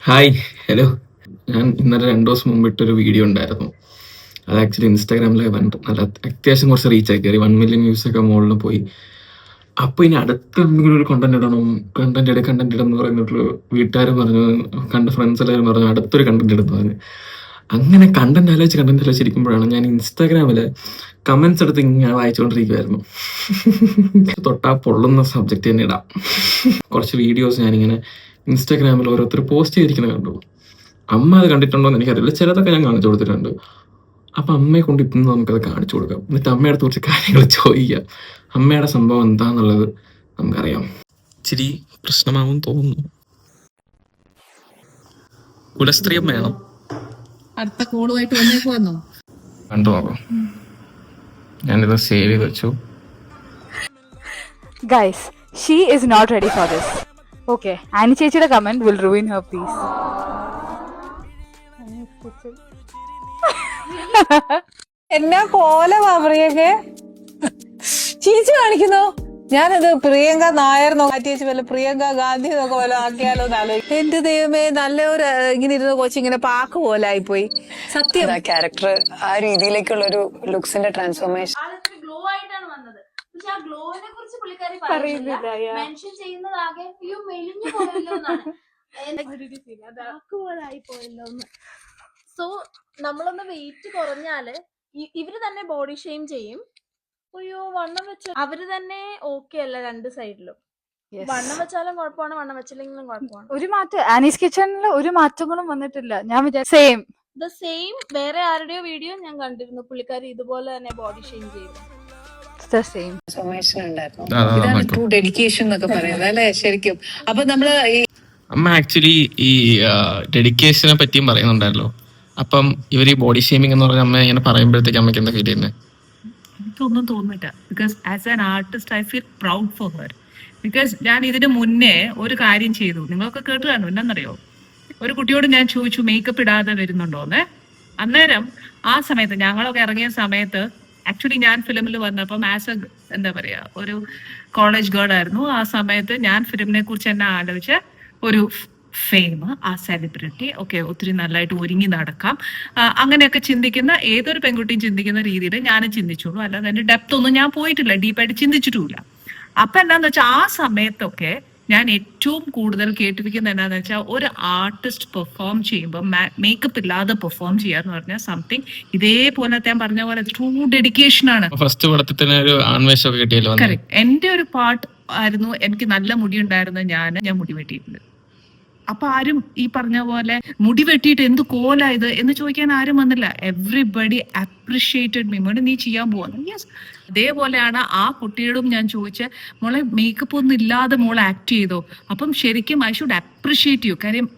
Hi, hello. ഞാൻ ഇന്നലെ 2 ദിവസം മുമ്പ് ഇട്ടൊരു വീഡിയോ ഉണ്ടായിരുന്നു. അത് ആക്ച്വലി ഇൻസ്റ്റാഗ്രാമിൽ നല്ല അത്യാവശ്യം കുറച്ച് റീച്ച് ആയി കയറി. 1 മില്യൺ വ്യൂസ് ഒക്കെ മുകളിൽ പോയി. അപ്പോൾ ഇനി അടുത്ത എന്തെങ്കിലും ഒരു കണ്ടന്റ് ഇടണം എന്ന് പറഞ്ഞിട്ട് വീട്ടുകാർ പറഞ്ഞു, കണ്ട ഫ്രണ്ട്സ് എല്ലാവരും പറഞ്ഞു അടുത്തൊരു കണ്ടന്റ് ഇടുന്നു. അങ്ങനെ കണ്ടന്റ് ആലോചിച്ചിരിക്കുമ്പോഴാണ് ഞാൻ ഇൻസ്റ്റാഗ്രാമിൽ കമന്റ്സ് എടുത്ത് ഇങ്ങനെ വായിച്ചുകൊണ്ടിരിക്കുമായിരുന്നു. തൊട്ടാ പൊള്ളുന്ന സബ്ജക്റ്റ് തന്നെ ഇടാം. കുറച്ച് വീഡിയോസ് ഞാനിങ്ങനെ ഇൻസ്റ്റാഗ്രാമിൽ ഓരോരുത്തർ പോസ്റ്റ് ചെയ്തിരിക്കുന്നത് കണ്ടു. അമ്മ അത് കണ്ടിട്ടുണ്ടോ എന്ന് എനിക്കറിയില്ല. ചിലതൊക്കെ ഞാൻ കാണിച്ചു കൊടുത്തിട്ടുണ്ട്. അപ്പം അമ്മയെ കൊണ്ട് ഇപ്പം നമുക്കത് കാണിച്ചു കൊടുക്കാം. എന്നിട്ട് അമ്മയുടെ കുറച്ച് കാര്യങ്ങൾ ചോദിക്കാം. അമ്മയുടെ സംഭവം എന്താന്നുള്ളത് നമുക്കറിയാം. ഇച്ചിരി പ്രശ്നമാവും തോന്നുന്നു. കുലസ്ത്രീയം വേണം. അടുത്ത കോളുമായിട്ട് വന്നേക്കുവന്നോ? കണ്ടു നോക്കാം. ഞാനിത് സേവ് ചെയ്ത് വെച്ചു. Guys, she is not ready for this. Okay, Annie ചേച്ചിയുടെ comment will ruin her peace. എന്നാ കോലമാ പ്രിയൊക്കെ ചീച്ചു കാണിക്കുന്നു. ഞാനത് പ്രിയങ്ക നായർ ചേച്ചി വല്ല പ്രിയങ്ക ഗാന്ധി എന്നൊക്കെ വല്ല ആക്കിയാലോ എന്നാലോ. എന്റെ ദൈവമേ, നല്ലൊരു ഇങ്ങനെ ഇരുന്ന കൊച്ചിങ്ങനെ പാക്ക് പോലെ ആയിപ്പോയി. സത്യം, ക്യാരക്ടർ ആ രീതിയിലേക്കുള്ള ഒരു ലുക്സിന്റെ ട്രാൻസ്ഫോർമേഷൻ. ഗ്ലോ ആയിട്ടാണ് വന്നത്. പക്ഷെ ആ ഗ്ലോവിനെ കുറിച്ച് പുള്ളിക്കാരി പറയുന്നില്ല. മെൻഷൻ ചെയ്യുന്നത് ആകെ അയ്യോ മെലിഞ്ഞു പോയല്ലോ എന്നാണ്. സോ നമ്മളൊന്ന് വെയിറ്റ് കുറഞ്ഞാല് ഇവര് തന്നെ ബോഡി ഷെയിം ചെയ്യും. അയ്യോ വണ്ണം വെച്ച അവര് തന്നെ ഓക്കെ അല്ല രണ്ട് സൈഡിലും. വണ്ണം വെച്ചാലും കുഴപ്പമാണ്, വണ്ണം വെച്ചില്ലെങ്കിലും കുഴപ്പമാണ്. ഒരു മാറ്റം ആനീസ് കിച്ചണിൽ ഒരു മാറ്റങ്ങളും വന്നിട്ടില്ല. ഞാൻ സെയിം ദ സെയിം വേറെ ആരുടെയോ വീഡിയോ ഞാൻ കണ്ടിരുന്നു. പുള്ളിക്കാരി ഇതുപോലെ തന്നെ ബോഡി ഷെയിം ചെയ്തു. ട്രാൻസ്ഫോർമേഷൻ ഉണ്ടായിരുന്നു. ഇതാണ് ട്രൂ ഡെഡിക്കേഷൻ എന്നൊക്കെ പറയുന്നത് അല്ലെ ശരിക്കും. അപ്പൊ നമ്മള് അമ്മ ആക്ച്വലി ഈ ഡെഡിക്കേഷനെ പറ്റിയും പറയുന്നുണ്ടായല്ലോ. അപ്പം ഇവർ ഈ ബോഡി ഷേമിംഗ് എന്ന് പറഞ്ഞ അമ്മ ഇങ്ങനെ പറയുമ്പോഴത്തേക്ക് അമ്മയ്ക്ക് എന്താ ഫീൽ ചെയ്യുന്നത്? എനിക്കൊന്നും തോന്നില്ല. Because as an artist I feel proud for her. Because ഞാൻ ഇതിന് മുന്നേ ഒരു കാര്യം ചെയ്തു, നിങ്ങളൊക്കെ കേട്ട് കാണും. എന്താണെന്നറിയോ, ഒരു കുട്ടിയോട് ഞാൻ ചോദിച്ചു മേക്കപ്പ് ഇടാതെ വരുന്നുണ്ടോന്ന്. അന്നേരം ആ സമയത്ത് ഞങ്ങളൊക്കെ ഇറങ്ങിയ സമയത്ത് ആക്ച്വലി ഞാൻ ഫിലിമിൽ വന്നപ്പം ആസ് എ എന്താ പറയാ ഒരു കോളേജ് ഗേൾ ആയിരുന്നു. ആ സമയത്ത് ഞാൻ ഫിലിമിനെ കുറിച്ച് തന്നെ ആലോചിച്ച ഒരു ഫെയിം, ആ സെലിബ്രിറ്റി ഒക്കെ ഒത്തിരി നല്ലതായിട്ട് ഒരുങ്ങി നടക്കാം, അങ്ങനെയൊക്കെ ചിന്തിക്കുന്ന ഏതൊരു പെൺകുട്ടിയും ചിന്തിക്കുന്ന രീതിയിൽ ഞാനും ചിന്തിച്ചോളൂ. അല്ലാതെ അതിന്റെ ഡെപ്ത് ഒന്നും ഞാൻ പോയിട്ടില്ല, ഡീപ്പായിട്ട് ചിന്തിച്ചിട്ടുമില്ല. അപ്പൊ എന്താന്ന് വെച്ചാൽ ആ സമയത്തൊക്കെ ഞാൻ ഏറ്റവും കൂടുതൽ കേട്ടിരിക്കുന്നത് എന്താണെന്ന് വെച്ചാൽ ഒരു ആർട്ടിസ്റ്റ് പെർഫോം ചെയ്യുമ്പോൾ മേക്കപ്പ് ഇല്ലാതെ പെർഫോം ചെയ്യാന്ന് പറഞ്ഞാൽ സംതിങ് ഇതേപോലെ ഞാൻ പറഞ്ഞ പോലെ ട്രൂ ഡെഡിക്കേഷൻ ആണ്. ഫസ്റ്റ് പടത്തിൽ തന്നെ ഒരു ആൺവേഷമൊക്കെ കിട്ടിയല്ലോ. കറക്റ്റ്. എന്റെ ഒരു പാർട്ട് ആയിരുന്നു, എനിക്ക് നല്ല മുടി ഉണ്ടായിരുന്നു, ഞാൻ മുടി വെട്ടിയിട്ടുണ്ട്. അപ്പൊ ആരും ഈ പറഞ്ഞ പോലെ മുടി വെട്ടിയിട്ട് എന്ത് കോലായത് എന്ന് ചോദിക്കാൻ ആരും വന്നില്ല. Everybody appreciated me. മോളെ നീ ചെയ്യാൻ പോവാന്ന്. യെസ്. അതേപോലെയാണ് ആ കുട്ടിയോടും ഞാൻ ചോദിച്ച, മോളെ മേക്കപ്പ് ഒന്നും ഇല്ലാതെ മോളെ ആക്ട് ചെയ്തോ? അപ്പം ശരിക്കും ഐ ഷുഡ് അപ്രിഷിയേറ്റ് യു. കാര്യം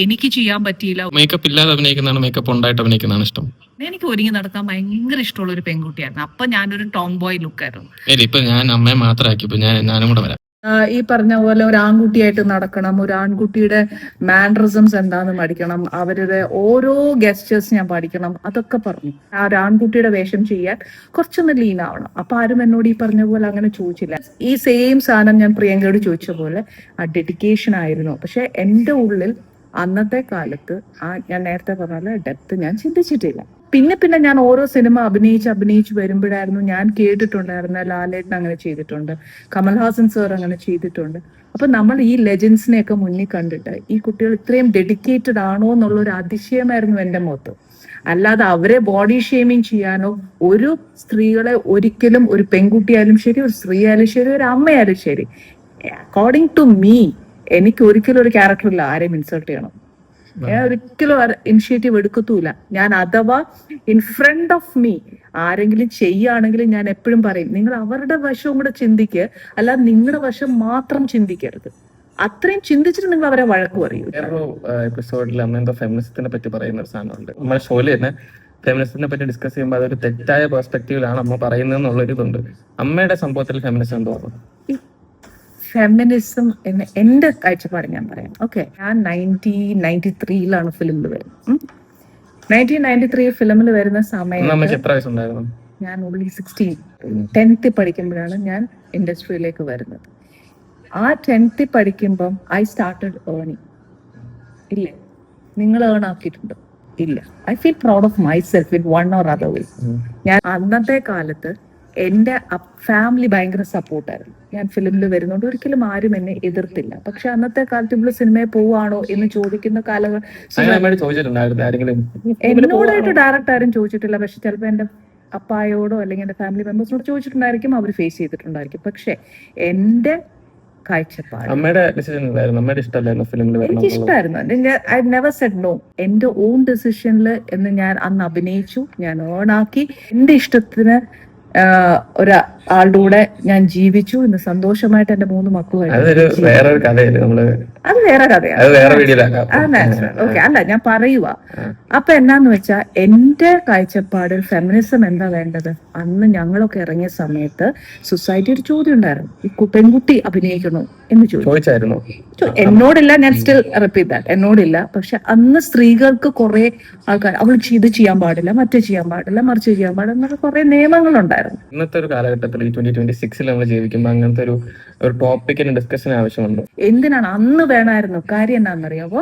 എനിക്ക് ചെയ്യാൻ പറ്റിയില്ല. മേക്കപ്പ് ഇല്ലാതെ അഭിനയിക്കുന്നതാണ് മേക്കപ്പ് ഉണ്ടായിട്ട് അഭിനയിക്കുന്നതാണ് ഇഷ്ടം. എനിക്ക് ഒരുങ്ങി നടക്കാൻ ഭയങ്കര ഇഷ്ടമുള്ള ഒരു പെൺകുട്ടിയായിരുന്നു. അപ്പൊ ഞാനൊരു ടോം ബോയ് ലുക്കായിരുന്നു. ഇപ്പൊ ഞാൻ അമ്മയെ മാത്രമാക്കി. ഇപ്പൊ ഞാനും കൂടെ വരാം. ഈ പറഞ്ഞ പോലെ ഒരു ആൺകുട്ടിയായിട്ട് നടക്കണം, ഒരു ആൺകുട്ടിയുടെ മാനറിസംസ് എന്താന്ന് പഠിക്കണം, അവരുടെ ഓരോ ഗെസ്റ്റേഴ്സ് ഞാൻ പഠിക്കണം, അതൊക്കെ പറഞ്ഞു. ആ ഒരു ആൺകുട്ടിയുടെ വേഷം ചെയ്യാൻ കുറച്ചൊന്ന് ലീൻ ആവണം. അപ്പൊ ആരും എന്നോട് ഈ പറഞ്ഞ പോലെ അങ്ങനെ ചോദിച്ചില്ല. ഈ സെയിം സാധനം ഞാൻ പ്രിയങ്കയോട് ചോദിച്ച പോലെ ആ ഡെഡിക്കേഷൻ ആയിരുന്നു. പക്ഷെ എൻ്റെ ഉള്ളിൽ അന്നത്തെ കാലത്ത് ഞാൻ നേരത്തെ പറഞ്ഞ ഡെപ്ത് ഞാൻ ചിന്തിച്ചിട്ടില്ല. പിന്നെ ഞാൻ ഓരോ സിനിമ അഭിനയിച്ച് വരുമ്പോഴായിരുന്നു ഞാൻ കേട്ടിട്ടുണ്ടായിരുന്ന ലാലേട്ടൻ അങ്ങനെ ചെയ്തിട്ടുണ്ട്, കമൽഹാസൻ സാർ അങ്ങനെ ചെയ്തിട്ടുണ്ട്. അപ്പൊ നമ്മൾ ഈ ലെജൻസിനെയൊക്കെ മുന്നിൽ കണ്ടിട്ട് ഈ കുട്ടികൾ ഇത്രയും ഡെഡിക്കേറ്റഡ് ആണോ എന്നുള്ളൊരു അതിശയമായിരുന്നു എൻ്റെ മുഖത്ത്. അല്ലാതെ അവരെ ബോഡി ഷേമിങ് ചെയ്യാനോ, ഒരു സ്ത്രീകളെ ഒരിക്കലും, ഒരു പെൺകുട്ടിയായാലും ശരി, ഒരു സ്ത്രീ ആയാലും ശരി, ഒരു അമ്മയായാലും ശരി, അക്കോർഡിംഗ് ടു മീ എനിക്ക് ഒരിക്കലും ഒരു ക്യാരക്ടറില്ല ആരെയും ഇൻസൾട്ട് ചെയ്യണം. ഞാൻ ഒരിക്കലും ഇനിഷ്യേറ്റീവ് എടുക്കത്തൂല. ഞാൻ അഥവാ ഇൻ ഫ്രണ്ട് ഓഫ് മീ ആരെങ്കിലും ചെയ്യുകയാണെങ്കിൽ ഞാൻ എപ്പോഴും പറയും, നിങ്ങൾ അവരുടെ വശവും കൂടെ ചിന്തിക്കുക, അല്ലാതെ നിങ്ങളുടെ വശം മാത്രം ചിന്തിക്കരുത്. അത്രയും ചിന്തിച്ചിട്ട് നിങ്ങൾ അവരെ വഴക്ക് പറയൂ. വേറൊരു എപ്പിസോഡിൽ അമ്മ എന്തോ ഫെമിനിസത്തിനെ പറ്റി പറയുന്ന ഒരു സാധനമുണ്ട്. നമ്മുടെ ഷോയിൽ തന്നെ ഫെമിനിസത്തിനെ പറ്റി ഡിസ്കസ് ചെയ്യുമ്പോൾ അതൊരു തെറ്റായ പെർസ്പെക്റ്റീവിലാണ് അമ്മ പറയുന്നതെന്നുള്ളൊരിതുണ്ട്. അമ്മയുടെ സംഭവത്തിൽ ഫെമിനിസം എന്തോ ഫെമിനിസം എന്ന് എൻ്റെ കാഴ്ചപ്പാട് ഞാൻ പറയാം. ഓക്കെ, ഞാൻ 1993 ഫിലിമിൽ വരുന്നത്. 1993 ഫിലിമിൽ വരുന്ന സമയം എത്ര വയസ്സുണ്ടായിരുന്നു? ഞാൻ ഓൺലി 16 10th പഠിക്കുമ്പോഴാണ് ഞാൻ ഇൻഡസ്ട്രിയിലേക്ക് വരുന്നത്. ആ 10th പഠിക്കുമ്പം ഐ സ്റ്റാർട്ടഡ് ഏർണിങ്. ഇല്ലേ, നിങ്ങൾ ഏൺ ആക്കിയിട്ടുണ്ടോ? ഇല്ല. I feel proud of my self in one or other way. ഞാൻ അന്നത്തെ കാലത്ത് എൻ്റെ ഫാമിലി ഭയങ്കര സപ്പോർട്ടായിരുന്നു. ഞാൻ ഫിലിമിൽ വരുന്നതുകൊണ്ട് ഒരിക്കലും ആരും എന്നെ എതിർത്തില്ല. പക്ഷെ അന്നത്തെ കാലത്ത് ഇവിടെ സിനിമയിൽ പോവാണോ എന്ന് ചോദിക്കുന്ന എന്നോടായിട്ട് ഡയറക്റ്റ് ആരും ചോദിച്ചിട്ടില്ല. പക്ഷെ ചിലപ്പോൾ എൻ്റെ അപ്പായോടോ അല്ലെങ്കിൽ എൻ്റെ ഫാമിലി മെമ്പേഴ്സിനോട് ചോദിച്ചിട്ടുണ്ടായിരിക്കും, അവർ ഫേസ് ചെയ്തിട്ടുണ്ടായിരിക്കും. പക്ഷെ എൻ്റെ കാഴ്ചപ്പാട് എനിക്ക് ഇഷ്ടമായിരുന്നു. I never said no. എന്റെ ഓൺ ഡിസിഷനിൽ എന്ന് ഞാൻ അന്ന് അഭിനയിച്ചു, ഞാൻ ഏൺ ആക്കി, എന്റെ ഇഷ്ടത്തിന് ഒരാളുടെ കൂടെ ഞാൻ ജീവിച്ചു. ഇന്ന് സന്തോഷമായിട്ട് എന്റെ 3 മക്കളുമായിട്ട്. അത് വേറെ കഥയാണ്. ഓക്കെ, അല്ല ഞാൻ പറയുക. അപ്പൊ എന്നാന്ന് വെച്ചാ എന്റെ കാഴ്ചപ്പാടിൽ ഫെമിനിസം എന്താ വേണ്ടത്? അന്ന് ഞങ്ങളൊക്കെ ഇറങ്ങിയ സമയത്ത് സൊസൈറ്റി ഒരു ചോദ്യം ഉണ്ടായിരുന്നു, ഈ പെൺകുട്ടി അഭിനയിക്കണോ എന്ന് ചോദിച്ചായിരുന്നു. എന്നോടില്ല, ഞാൻ സ്റ്റിൽ റിപ്പീറ്റ് ദാറ്റ്, എന്നോടില്ല. പക്ഷെ അന്ന് സ്ത്രീകൾക്ക് കുറെ ആൾക്കാർ അവൾ ഇത് ചെയ്യാൻ പാടില്ല, മറ്റേ ചെയ്യാൻ പാടില്ല, മറിച്ച് ചെയ്യാൻ പാടില്ല എന്നൊക്കെ കുറെ നിയമങ്ങളുണ്ടായിരുന്നു. ഇന്നത്തെ ഒരു കാലഘട്ടത്തിൽ 2026 നമ്മൾ ജീവിക്കുമ്പോൾ അങ്ങനത്തെ ഒരു ടോപ്പിക്കിന് ഡിസ്കഷൻ ആവശ്യമുണ്ട്. എന്തിനാണ്? അന്ന് വേണമായിരുന്നു. കാര്യം എന്താണെന്നറിയാമോ?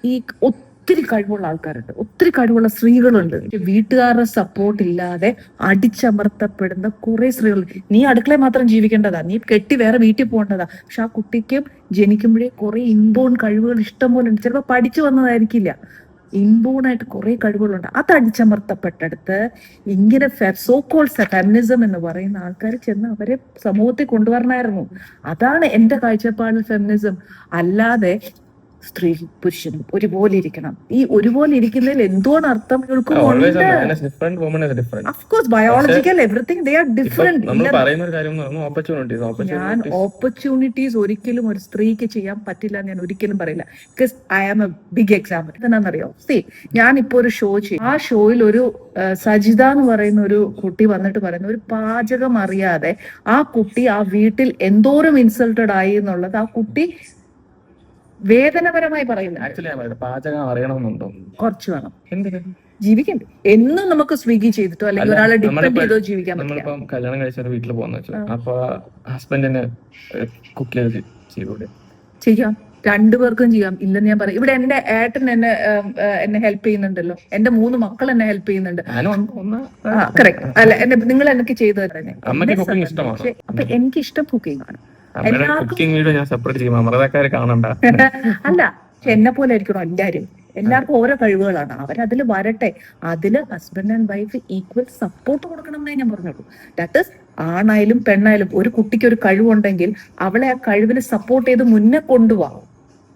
ഈ ഒത്തിരി കഴിവുള്ള ആൾക്കാരുണ്ട്, ഒത്തിരി കഴിവുള്ള സ്ത്രീകളുണ്ട്. വീട്ടുകാരുടെ സപ്പോർട്ട് ഇല്ലാതെ അടിച്ചമർത്തപ്പെടുന്ന കുറെ സ്ത്രീകൾ. നീ അടുക്കളയിൽ മാത്രം ജീവിക്കേണ്ടതാ, നീ കെട്ടി വേറെ വീട്ടിൽ പോകേണ്ടതാ. പക്ഷെ ആ കുട്ടിക്കും ജനിക്കുമ്പോഴേ കുറെ ഇൻബോൺ കഴിവുകൾ ഇഷ്ടം പോലെ ഉണ്ട്. ചിലപ്പോൾ പഠിച്ചു വന്നതായിരിക്കില്ല, ഇൻബോണായിട്ട് കുറെ കഴിവുകളുണ്ട്. അത് അടിച്ചമർത്തപ്പെട്ടെടുത്ത് ഇങ്ങനെ സോ കോൾഡ് ഫെമിനിസം എന്ന് പറയുന്ന ആൾക്കാർ ചെന്ന് അവരെ സമൂഹത്തിൽ കൊണ്ടുവരണമായിരുന്നു. അതാണ് എന്റെ കാഴ്ചപ്പാടിൽ ഫെമിനിസം. അല്ലാതെ സ്ത്രീ പുരുഷനും ഒരുപോലെ ഇരിക്കണം. ഈ ഒരുപോലെ ഇരിക്കുന്നതിൽ എന്തോന്ന് അർത്ഥം? Biological everything they are different. ഞാൻ ഓപ്പർച്യൂണിറ്റീസ് ഒരിക്കലും ഒരു സ്ത്രീക്ക് ചെയ്യാൻ പറ്റില്ല ഞാൻ ഒരിക്കലും പറയില്ല. Because I am a big example. എന്താണെന്നറിയോ? ഞാൻ ഇപ്പൊ ഒരു ഷോ ചെയ്യും. ആ ഷോയിൽ ഒരു സജിത എന്ന് പറയുന്ന ഒരു കുട്ടി വന്നിട്ട് പറയുന്ന, ഒരു പാചകം അറിയാതെ ആ കുട്ടി ആ വീട്ടിൽ എന്തോരം ഇൻസൾട്ടഡ് ആയി എന്നുള്ളത് ആ കുട്ടി വേദനപരമായി പറയുന്നത്. പാചകം അറിയണമെന്നുണ്ടോ? കുറച്ച് വേണം, ജീവിക്കണ്ടേ? എന്നും നമുക്ക് സ്വിഗ്ഗി ചെയ്തിട്ടോ അല്ലെങ്കിൽ ഒരാളെ ഡിപ്പെൻഡ് ചെയ്തോ ജീവിക്കാൻ പറ്റില്ല. കല്യാണം കഴിച്ച ഒരു വീട്ടിൽ പോകുന്ന അപ്പൊ ഹസ്ബൻഡിന് കുക്ക് ചെയ്തൂടെ? ചെയ്യാം, 2 പേർക്കും ചെയ്യാം. ഇല്ലെന്ന് ഞാൻ പറയും. ഇവിടെ എന്റെ ഏട്ടൻ എന്നെ ഹെൽപ്പ് ചെയ്യുന്നുണ്ടല്ലോ, എന്റെ 3 മക്കൾ എന്നെ ഹെൽപ്പ് ചെയ്യുന്നുണ്ട്. കറക്റ്റ് അല്ല? നിങ്ങൾ എനിക്ക് ചെയ്തു തന്നെ. അപ്പൊ എനിക്ക് ഇഷ്ടം കുക്കിംഗ് ആണ്. അല്ല, എന്നെ പോലെ ആയിരിക്കണം എല്ലാരും. എല്ലാവർക്കും ഓരോ കഴിവുകളാണ്, അവരതിൽ വരട്ടെ. അതില് husband and wife equal support കൊടുക്കണം എന്നേ ഞാൻ പറഞ്ഞുള്ളൂ. ദാറ്റ് ഇസ് ആണായാലും പെണ്ണായാലും. ഒരു കുട്ടിക്ക് ഒരു കഴിവുണ്ടെങ്കിൽ അവളെ ആ കഴിവിന് സപ്പോർട്ട് ചെയ്ത് മുന്നേ കൊണ്ടുപോകാം.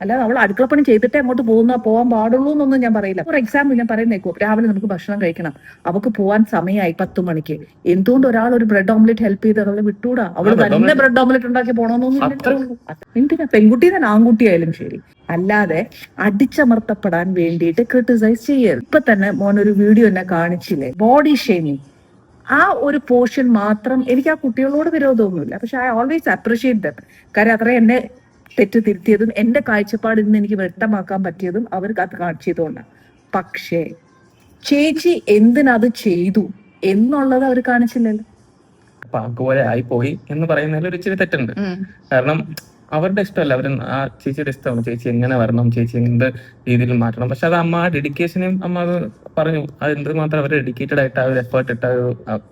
അല്ലാതെ അവൾ അടുക്കളപ്പണി ചെയ്തിട്ടേ അങ്ങോട്ട് പോകാൻ പാടുള്ളൂ എന്നൊന്നും ഞാൻ പറയില്ല. ഫോർ എക്സാമ്പിൾ ഞാൻ പറയുന്നേക്കോ, രാവിലെ നമുക്ക് ഭക്ഷണം കഴിക്കണം, അവൾക്ക് പോവാൻ സമയമായി 10 മണിക്ക്. എന്തുകൊണ്ട് ഒരാൾ ഒരു ബ്രെഡ് ഓംലെറ്റ് ഹെൽപ്പ് ചെയ്ത് അവളെ വിട്ടൂടാ? അവൾ തന്നെ ബ്രെഡ് ഓംലെറ്റ് ഉണ്ടാക്കി പോകണമെന്നൊന്നും എന്തിനാ? പെൺകുട്ടി തന്നെ ആൺകുട്ടിയായാലും ശരി. അല്ലാതെ അടിച്ചമർത്തപ്പെടാൻ വേണ്ടിയിട്ട് ക്രിട്ടിസൈസ് ചെയ്യരുത്. ഇപ്പൊ തന്നെ മോനൊരു വീഡിയോ എന്നെ കാണിച്ചില്ലേ, ബോഡി ഷേമിങ്. ആ ഒരു പോർഷൻ മാത്രം എനിക്ക് ആ കുട്ടികളോട് വിരോധമൊന്നുമില്ല. പക്ഷെ ഐ ഓൾവേസ് അപ്രിഷിയേറ്റ് ദം. കാര്യം അത്ര എന്നെ തെറ്റ് തിരുത്തിയതും എന്റെ കാഴ്ചപ്പാടിൽ നിന്ന് എനിക്ക് വ്യക്തമാക്കാൻ പറ്റിയതും അവർക്ക് അത് കാണിച്ചതുകൊണ്ടാണ്. പക്ഷേ ചേച്ചി എന്തിനത് ചെയ്തു എന്നുള്ളത് അവർ കാണിച്ചില്ലല്ലോ. പോലെ ആയിപ്പോയി എന്ന് പറയുന്നതിൽ ഒരു ഇച്ചിരി തെറ്റുണ്ട്. കാരണം അവരുടെ ഇഷ്ടമല്ല, അവർ ആ ചേച്ചിയുടെ ഇഷ്ടമാണ്. ചേച്ചി എങ്ങനെ വരണം, ചേച്ചി എന്ത് രീതിയിൽ മാറ്റണം. പക്ഷെ അത് അമ്മ ആ ഡെഡിക്കേഷനും അമ്മ അത് പറഞ്ഞു. അത് എന്തുമാത്രം അവർ ഡെഡിക്കേറ്റഡ് ആയിട്ട് ആ ഒരു എഫേർട്ട് ഇട്ട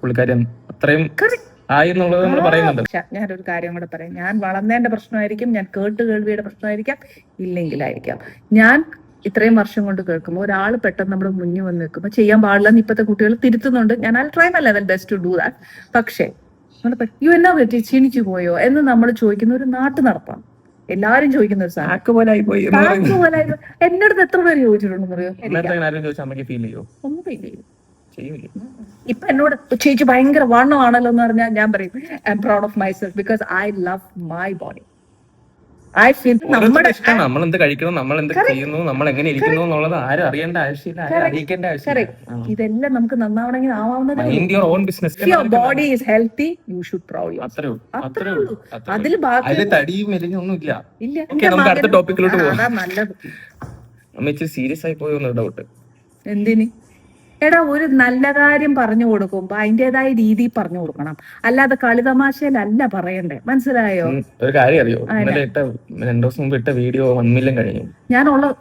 പുള്ളിക്കാരി അത്രയും ആയി എന്നുള്ളത് നമ്മൾ പറയുന്നുണ്ട്. ഞാനൊരു കാര്യം കൂടെ പറയാം. ഞാൻ വളർന്നതിന്റെ പ്രശ്നമായിരിക്കും, ഞാൻ കേൾവിയുടെ പ്രശ്നമായിരിക്കാം, ഇല്ലെങ്കിലായിരിക്കാം. ഞാൻ ഇത്രയും വർഷം കൊണ്ട് കേൾക്കുമ്പോൾ ഒരാൾ പെട്ടെന്ന് നമ്മുടെ മുന്നിൽ വന്ന് നിൽക്കുമ്പോൾ ചെയ്യാൻ പാടില്ലെന്ന് ഇപ്പോഴത്തെ കുട്ടികൾ തിരുത്തുന്നുണ്ട്. ഞാൻ I try my level best to do that. പക്ഷേ എന്നാ പറ്റി, ക്ഷീണിച്ചു പോയോ എന്ന് നമ്മൾ ചോദിക്കുന്ന ഒരു നാട്ടു നടപ്പാണ്. എല്ലാരും ചോദിക്കുന്ന ഒരു സാധനം. എന്റെ അടുത്ത് എത്ര പേര് ചോദിച്ചിട്ടുണ്ടെന്ന് അറിയോ? ഒന്നും ഫീൽ ചെയ്യും. ഇപ്പൊ എന്നോട് ചേച്ചി ഭയങ്കര വണ്ണമാണല്ലോ എന്ന് പറഞ്ഞാൽ ഞാൻ പറയും I am proud of myself because I love my body. I feel നമ്മുടെ നമ്മൾ എന്ത് കഴിക്കണം, നമ്മൾ എന്ത് ചെയ്യുന്നു, നമ്മൾ എങ്ങനെ ഇരിക്കുന്നു എന്നുള്ളത് ആരും അറിയേണ്ട ആവശ്യമില്ല, അറിയിക്കേണ്ട ആവശ്യമില്ല. ഇതെല്ലാം നമുക്ക് നന്നാവണമെങ്കിൽ ആവാവുന്നത്. Body is healthy, you should proud your. അത്രേ ഉള്ളൂ. അതിൽ ബാക്കി തടിയും മെലിഞ്ഞൊന്നും ഇല്ല. നമുക്ക് അടുത്ത ടോപ്പിക്കിലോട്ട് പോകാം. നല്ലത്. സീരിയസ് ആയി പോയൊന്നും ഡൗട്ട്. എന്തിന്? എടാ ഒരു നല്ല കാര്യം പറഞ്ഞു കൊടുക്കുമ്പോ അതിൻ്റെതായ രീതിയിൽ പറഞ്ഞു കൊടുക്കണം, അല്ലാതെ കളിതമാശയിലല്ല പറയണ്ടേ, മനസ്സിലായോ? ഒരു കാര്യം അറിയോ, ഇന്നലെ 2 ദിവസം മുമ്പ് ഇട്ട വീഡിയോ 1 മില്യൺ കഴിഞ്ഞു ഞാനുള്ള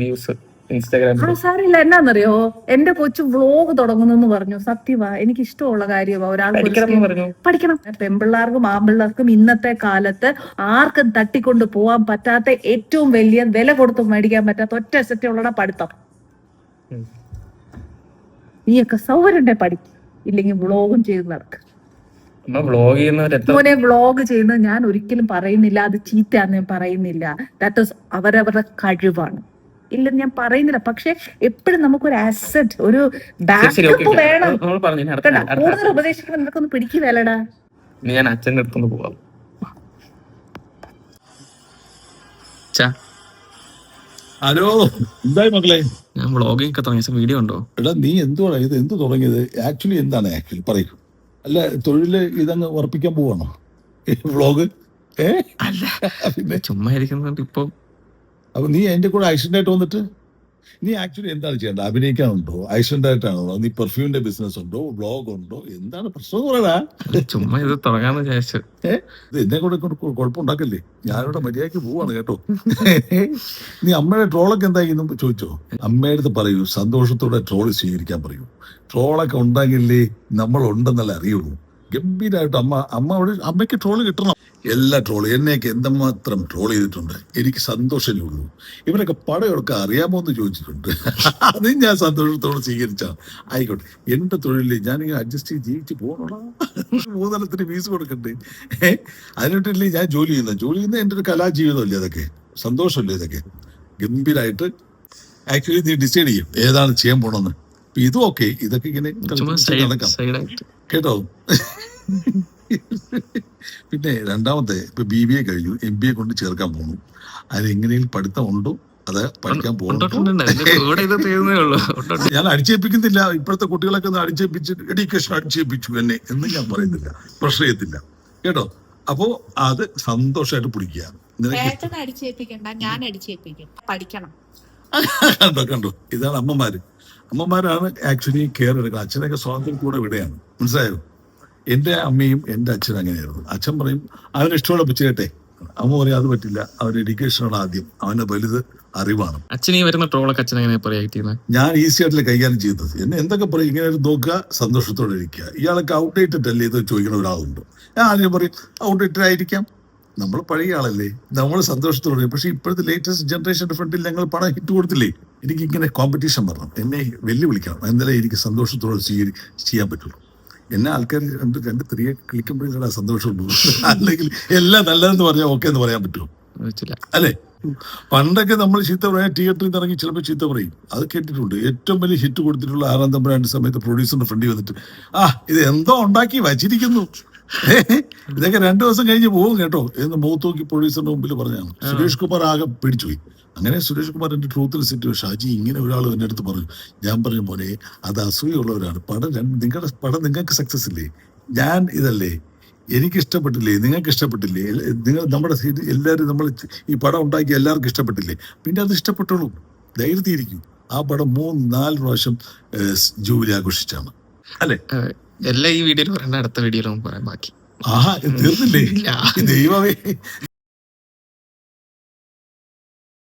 വ്യൂസ് ഇൻസ്റ്റാഗ്രാമിൽ. സാറില്ല എന്നാന്നറിയോ, എന്റെ കൊച്ചു വ്ളോഗ് തുടങ്ങുന്നെന്ന് പറഞ്ഞു. സത്യവാ, എനിക്ക് ഇഷ്ടമുള്ള കാര്യമാ. പറഞ്ഞു പഠിക്കണം. പെൺപിള്ളേർക്കും ആൺപിള്ളേർക്കും ഇന്നത്തെ കാലത്ത് ആർക്കും തട്ടിക്കൊണ്ട് പോവാൻ പറ്റാത്ത ഏറ്റവും വലിയ വില കൊടുത്ത് മേടിക്കാൻ പറ്റാത്ത ഒറ്റ സെറ്റ് ഉള്ള പഠിത്തം. നീയൊക്കെ സൗകര്യം പഠിക്കും, ഇല്ലെങ്കിൽ വ്ളോഗും ചെയ്ത് നടക്കും. മോനെ വ്ളോഗ് ചെയ്യുന്നത് ഞാൻ ഒരിക്കലും പറയുന്നില്ല, അത് ചീത്തയാന്ന് ഞാൻ പറയുന്നില്ല. ദാറ്റ് ഈസ് അവരവരുടെ കഴിവാണ്, ഇല്ലെന്ന് ഞാൻ പറയുന്നില്ല. പക്ഷെ എപ്പോഴും നമുക്കൊരു അസറ്റ്, ഒരു ബാക്കപ്പ് വേണം. കൂടുതൽ ഉപദേശിക്കുമ്പോൾ നിനക്കൊന്നും പിടിക്കില്ലടാ. ഞാൻ അച്ഛൻ്റെ അടുത്തൊന്ന് പോവാം. ഹലോ, എന്തായി മക്കളെ? ഞാൻ വ്ളോഗിംഗ് ഒക്കെ തുടങ്ങിയ വീഡിയോ ഉണ്ടോ? എടാ നീ എന്തുവാണ് ഇത്, എന്ത് തുടങ്ങിയത്? ആക്ച്വലി എന്താണ് പറയൂ. അല്ല, തൊഴില് ഇതങ്ങ് ഉറപ്പിക്കാൻ പോവാണോ വ്ളോഗ്? പിന്നെ ചുമ്മാ ഇരിക്കുന്നുണ്ട് ഇപ്പൊ. അപ്പൊ നീ എന്റെ കൂടെ ആക്സിഡന്റ് വന്നിട്ട് നീ ആക്ച്വലി എന്താണ് ചെയ്യേണ്ടത്? അഭിനയിക്കാനുണ്ടോ? ആക്സിഡന്റ് ആയിട്ടാണോ? നീ പെർഫ്യൂമിന്റെ ബിസിനസ് ഉണ്ടോ? വ്ളോഗ് ഉണ്ടോ? എന്താണ് പ്രശ്നം എന്ന് പറയടാ. ചുമ്മാ ഇത് തുടങ്ങാന്ന് വിചാരിച്ചു. ഇത് എന്നെ കൂടെ കുഴപ്പമുണ്ടാക്കല്ലേ? ഞാനിവിടെ മര്യാദയ്ക്ക് പോവാണ് കേട്ടോ. നീ അമ്മയുടെ ട്രോളൊക്കെ എന്തായിരുന്നു ചോദിച്ചോ? അമ്മയുടെ അടുത്ത് പറയൂ, സന്തോഷത്തോടെ ട്രോൾ സ്വീകരിക്കാൻ പറയൂ. ട്രോളൊക്കെ ഉണ്ടെങ്കിലേ നമ്മളുണ്ടെന്നല്ല അറിയുള്ളൂ. ഗംഭീരമായിട്ട് അമ്മ അവിടെ അമ്മയ്ക്ക് ട്രോള് കിട്ടണം. എല്ലാ ട്രോളും എന്നെയൊക്കെ എന്തുമാത്രം ട്രോൾ ചെയ്തിട്ടുണ്ട്. എനിക്ക് സന്തോഷമേ ഉള്ളൂ. ഇവരൊക്കെ പടയൊക്കെ അറിയാമോ എന്ന് ചോദിച്ചിട്ടുണ്ട്. അത് ഞാൻ സന്തോഷത്തോടെ സ്വീകരിച്ചാണ്. ആയിക്കോട്ടെ, എന്റെ തൊഴിലിൽ ഞാനിങ്ങനെ അഡ്ജസ്റ്റ് ചെയ്ത് ജീവിച്ച് പോകണോടാ. 3 തലത്തിന് ഫീസ് കൊടുക്കണ്ടേ? അതിനിട്ടില്ലേ ഞാൻ ജോലി ചെയ്യുന്ന എൻ്റെ ഒരു കലാജീവിതമല്ലേ അതൊക്കെ? സന്തോഷമല്ലേ ഇതൊക്കെ? ഗംഭീരമായിട്ട് ആക്ച്വലി നീ ഡിസൈഡ് ചെയ്യും ഏതാണ് ചെയ്യാൻ പോണെന്ന്. ഇതും ഓക്കെ, ഇതൊക്കെ ഇങ്ങനെ നടക്കാം കേട്ടോ. പിന്നെ രണ്ടാമത്തെ ഇപ്പൊ BBA കഴിഞ്ഞു, MBA കൊണ്ട് ചേർക്കാൻ പോകുന്നു. അതിനെങ്ങനെയും പഠിത്തം ഉണ്ടോ? അത് പഠിക്കാൻ പോകുന്നു. ഞാൻ അടിച്ചേൽപ്പിക്കുന്നില്ല. ഇപ്പോഴത്തെ കുട്ടികളൊക്കെ ഒന്ന് എഡ്യൂക്കേഷൻ അടിച്ചേൽപ്പിച്ചു എന്നെ എന്ന് ഞാൻ പറയുന്നില്ല, പ്രഷർ ചെയ്യത്തില്ല കേട്ടോ. അപ്പോ അത് സന്തോഷമായിട്ട് പിടിക്കുക. കണ്ടോ, ഇതാണ് അമ്മമാരാണ് ആക്ച്വലി കെയർ എടുക്കുക. അച്ഛനൊക്കെ സ്വാതന്ത്ര്യം കൂടെ വിടെയാണ്, മനസ്സിലായോ? എൻ്റെ അമ്മയും എൻ്റെ അച്ഛനും അങ്ങനെയായിരുന്നു. അച്ഛൻ പറയും അവന് ഇഷ്ടമുള്ള പിച്ചേട്ടെ, അമ്മ പറയും അത് പറ്റില്ല, അവന് എഡ്യൂക്കേഷനാണ് ആദ്യം, അവന് വലുത് അറിവാണ്. അച്ഛനീ വരുന്ന ട്രോളൊക്കെ അച്ഛൻ എങ്ങനെ പറയാ? ഞാൻ ഈസി ആയിട്ടില്ല കൈകാര്യം ചെയ്തത്. എന്നെ എന്തൊക്കെ പറയും, ഇങ്ങനെ നോക്കുക, സന്തോഷത്തോടെ ഇരിക്കുക. ഇയാളൊക്കെ ഔട്ട്ഡേറ്റഡ് അല്ലേ ഇത് ചോദിക്കുന്ന ഒരാളുണ്ട്. ഞാൻ ആദ്യം പറയും ഔട്ട്ഡേറ്റഡ് ആയിരിക്കാം, നമ്മൾ പഴയ ആളല്ലേ, നമ്മൾ സന്തോഷത്തോടെ. പക്ഷെ ഇപ്പോഴത്തെ ലേറ്റസ്റ്റ് ജനറേഷന്റെ ഫ്രണ്ടിൽ ഞങ്ങൾ പണം ഹിറ്റ് കൊടുത്തില്ലേ. എനിക്ക് ഇങ്ങനെ കോമ്പറ്റീഷൻ വരണം, എന്നെ വെല്ലുവിളിക്കണം, എന്നാലേ എനിക്ക് സന്തോഷത്തോടെ ചെയ്യാൻ പറ്റുള്ളൂ. എന്നെ ആൾക്കാർ രണ്ട് തിരികെ കളിക്കുമ്പോഴേ സന്തോഷമുള്ളൂ. അല്ലെങ്കിൽ എല്ലാം നല്ലതെന്ന് പറഞ്ഞാൽ ഓക്കെ എന്ന് പറയാൻ പറ്റുമോ? അല്ലേ? പണ്ടൊക്കെ നമ്മൾ ചീത്ത പറയാൻ തിയേറ്ററിൽ നിന്ന് ഇറങ്ങി ചിലപ്പോൾ ചീത്ത പറയും, അത് കേട്ടിട്ടുണ്ട്. ഏറ്റവും വലിയ ഹിറ്റ് കൊടുത്തിട്ടുള്ള 6-ാം തമ്പുരാന്റെ സമയത്ത് പ്രൊഡ്യൂസറിന്റെ ഫ്രണ്ടിൽ വന്നിട്ട് ഇത് എന്തോ ഉണ്ടാക്കി വച്ചിരിക്കുന്നു, ഇതൊക്കെ 2 ദിവസം കഴിഞ്ഞ് പോകും കേട്ടോ എന്ന് മുഖത്ത് നോക്കി പ്രൊഡ്യൂസറിന്റെ മുമ്പിൽ പറഞ്ഞാണ്. സുരേഷ് കുമാർ ആകെ പിടിച്ചുപോയി. അങ്ങനെ സുരേഷ് കുമാർ എൻ്റെ ട്രൂത്തിൽ സെറ്റ് ഷാജി ഇങ്ങനെ ഒരാൾ എൻ്റെ അടുത്ത് പറഞ്ഞു. ഞാൻ പറഞ്ഞു മോനെ, അത് അസൂയുള്ളവരാണ്. നിങ്ങളുടെ പടം നിങ്ങൾക്ക് സക്സസ് ഇല്ലേ? ഞാൻ ഇതല്ലേ, എനിക്ക് ഇഷ്ടപ്പെട്ടില്ലേ, നിങ്ങൾക്ക് ഇഷ്ടപ്പെട്ടില്ലേ? നമ്മുടെ എല്ലാവരും നമ്മൾ ഈ പടം ഉണ്ടാക്കി എല്ലാവർക്കും ഇഷ്ടപ്പെട്ടില്ലേ? പിന്നെ അത് ഇഷ്ടപ്പെട്ടോളൂ, ധൈര്യത്തിയിരിക്കും. ആ പടം 3-4 പ്രാവശ്യം ജൂബിലി ആഘോഷിച്ചാണ്, അല്ലേ? എല്ലാം ഈ വീഡിയോയിൽ പറയണ്ട, അടുത്ത വീഡിയോയിൽ പറയാം ബാക്കി. ആഹാ, തീർന്നില്ലേ? ദൈവമേ.